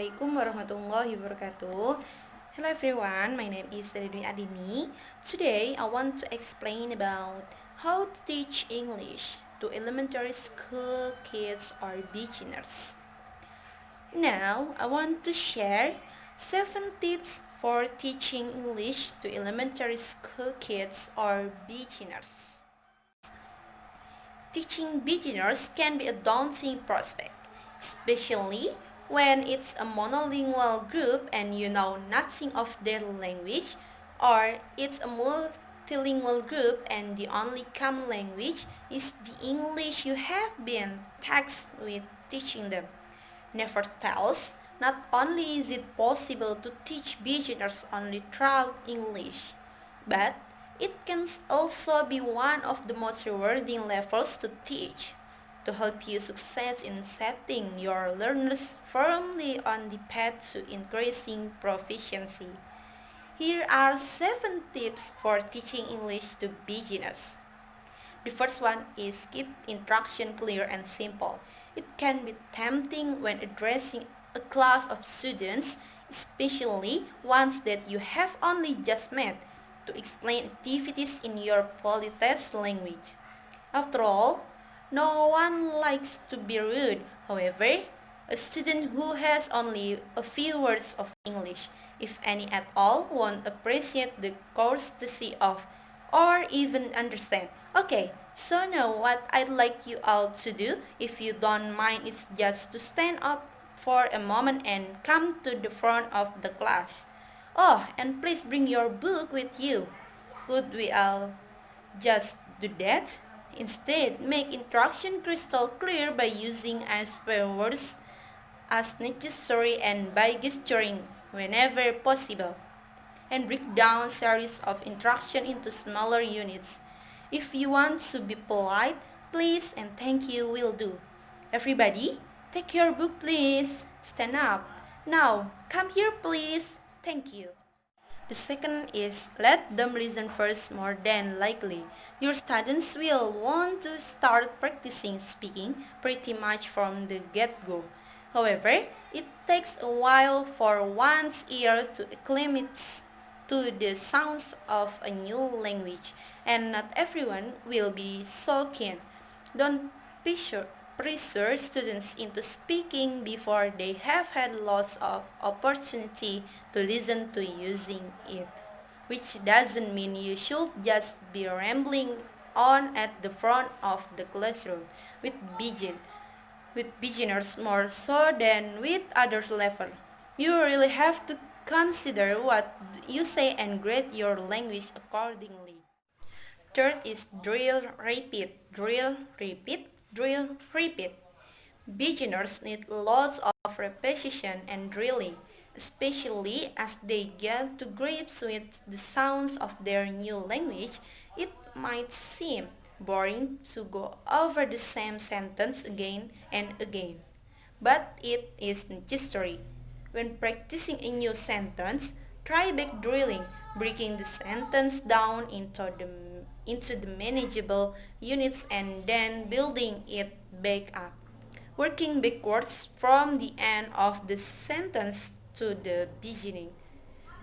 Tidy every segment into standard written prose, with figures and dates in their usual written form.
Assalamualaikum warahmatullahi wabarakatuh. Hello everyone, my name is Dede Andyni. Today I want to explain about how to teach English to elementary school kids or beginners. Now I want to share 7 tips for teaching English to elementary school kids or beginners. Teaching beginners can be a daunting prospect, especially when it's a monolingual group and you know nothing of their language, or it's a multilingual group and the only common language is the English you have been tasked with teaching them. Nevertheless, not only is it possible to teach beginners only through English, but it can also be one of the most rewarding levels to teach, to help you succeed in setting your learners firmly on the path to increasing proficiency. Here are 7 tips for teaching English to beginners. The first one is keep instruction clear and simple. It can be tempting when addressing a class of students, especially ones that you have only just met, to explain activities in your politest language. After all, no one likes to be rude. However, a student who has only a few words of English, if any at all, won't appreciate the courtesy of or even understand. Okay, so now what I'd like you all to do, if you don't mind, is just to stand up for a moment and come to the front of the class. Oh, and please bring your book with you. Could we all just do that? Instead, make instruction crystal clear by using as few words as necessary and by gesturing whenever possible, and break down series of instruction into smaller units. If you want to be polite, please and thank you will do. Everybody, take your book please. Stand up. Now, come here please. Thank you. The second is let them listen first more than likely. Your students will want to start practicing speaking pretty much from the get-go. However, it takes a while for one's ear to acclimate to the sounds of a new language, and not everyone will be so keen. Don't pressure students into speaking before they have had lots of opportunity to listen to using it, which doesn't mean you should just be rambling on at the front of the classroom with beginners more so than with others level. You really have to consider what you say and grade your language accordingly. Third is drill, repeat, drill, repeat, drill, repeat. Beginners need lots of repetition and drilling, especially as they get to grips with the sounds of their new language. It might seem boring to go over the same sentence again and again, but it is necessary. When practicing a new sentence, try back drilling, breaking the sentence down into the manageable units and then building it back up, working backwards from the end of the sentence to the beginning.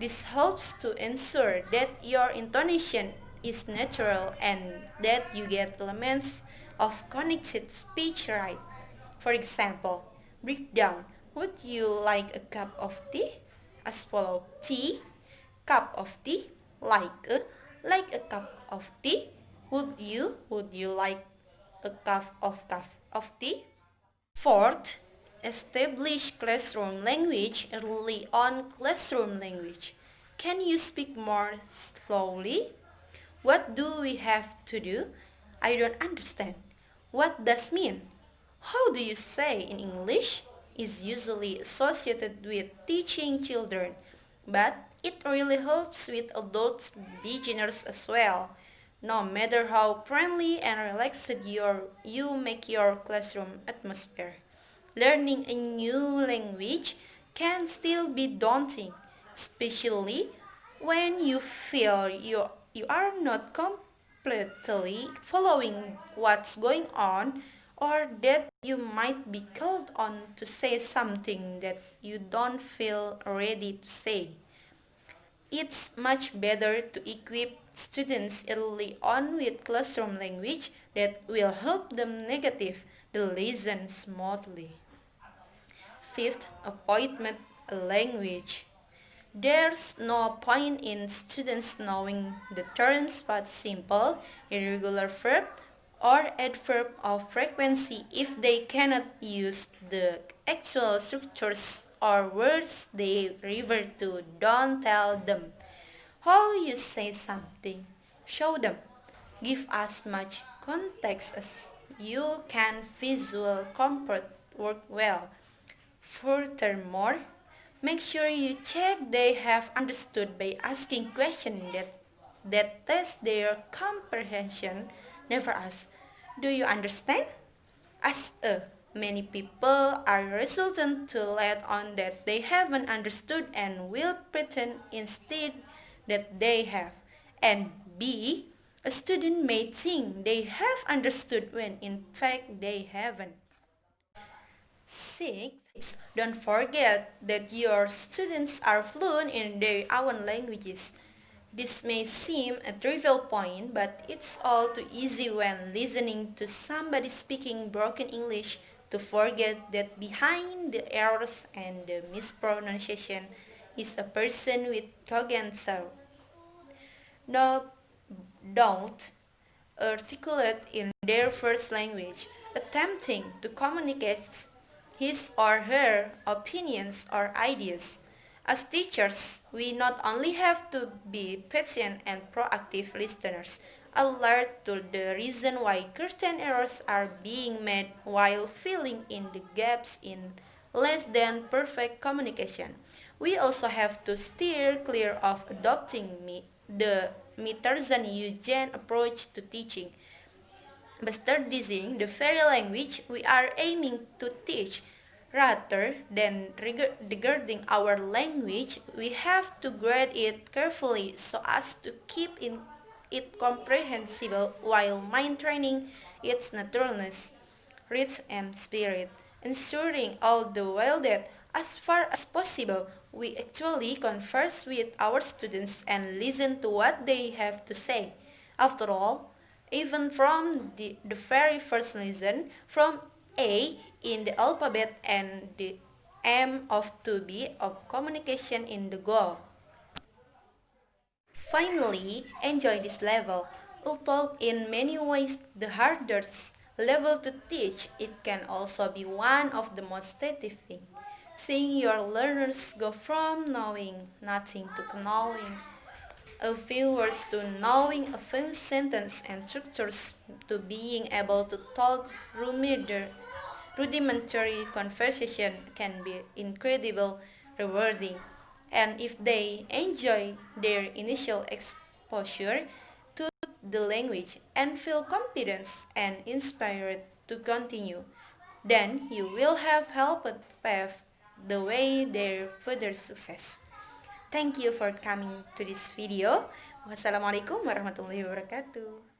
This helps to ensure that your intonation is natural and that you get elements of connected speech right. For example, break down, would you like a cup of tea? As follow, tea, cup of tea, like a cup of tea. Would you like a cup of tea? Fourth, establish classroom language early on. Classroom language. Can you speak more slowly? What do we have to do? I don't understand. What does mean? How do you say in English? Is usually associated with teaching children, but it really helps with adults beginners as well. No matter how friendly and relaxed you make your classroom atmosphere, learning a new language can still be daunting, especially when you feel you are not completely following what's going on or that you might be called on to say something that you don't feel ready to say. It's much better to equip students early on with classroom language that will help them negative the lesson smoothly. Fifth, appointment language. There's no point in students knowing the terms but simple, irregular verb or adverb of frequency if they cannot use the actual structures or words they refer to. Don't tell them how you say something. Show them. Give as much context as you can. Visual comfort work well. Furthermore, make sure you check they have understood by asking questions that test their comprehension. Never ask, "Do you understand?" As many people are reluctant to let on that they haven't understood and will pretend instead that they have. And B, a student may think they have understood when in fact they haven't. Six, don't forget that your students are fluent in their own languages. This may seem a trivial point, but it's all too easy when listening to somebody speaking broken English to forget that behind the errors and the mispronunciation is a person with cogent sound. No, don't articulate in their first language, attempting to communicate his or her opinions or ideas. As teachers, we not only have to be patient and proactive listeners, alert to the reason why certain errors are being made while filling in the gaps in less than perfect communication. We also have to steer clear of adopting the Tarzan-Eugen approach to teaching, bastardizing the very language we are aiming to teach. Rather than regarding our language, we have to grade it carefully so as to keep it comprehensible while maintaining its naturalness, rhythm, and spirit, ensuring all the while that as far as possible we actually converse with our students and listen to what they have to say. After all, even from the very first lesson, from A in the alphabet and the M of to B of communication in the goal. Finally, enjoy this level. Although in many ways the hardest level to teach, it can also be one of the most satisfying. Seeing your learners go from knowing nothing to knowing a few words to knowing a few sentences and structures to being able to talk rudimentary conversation can be incredibly rewarding. And if they enjoy their initial exposure to the language and feel confidence and inspired to continue, then you will have helped pave the way their further success. Thank you for coming to this video. Wassalamualaikum warahmatullahi wabarakatuh.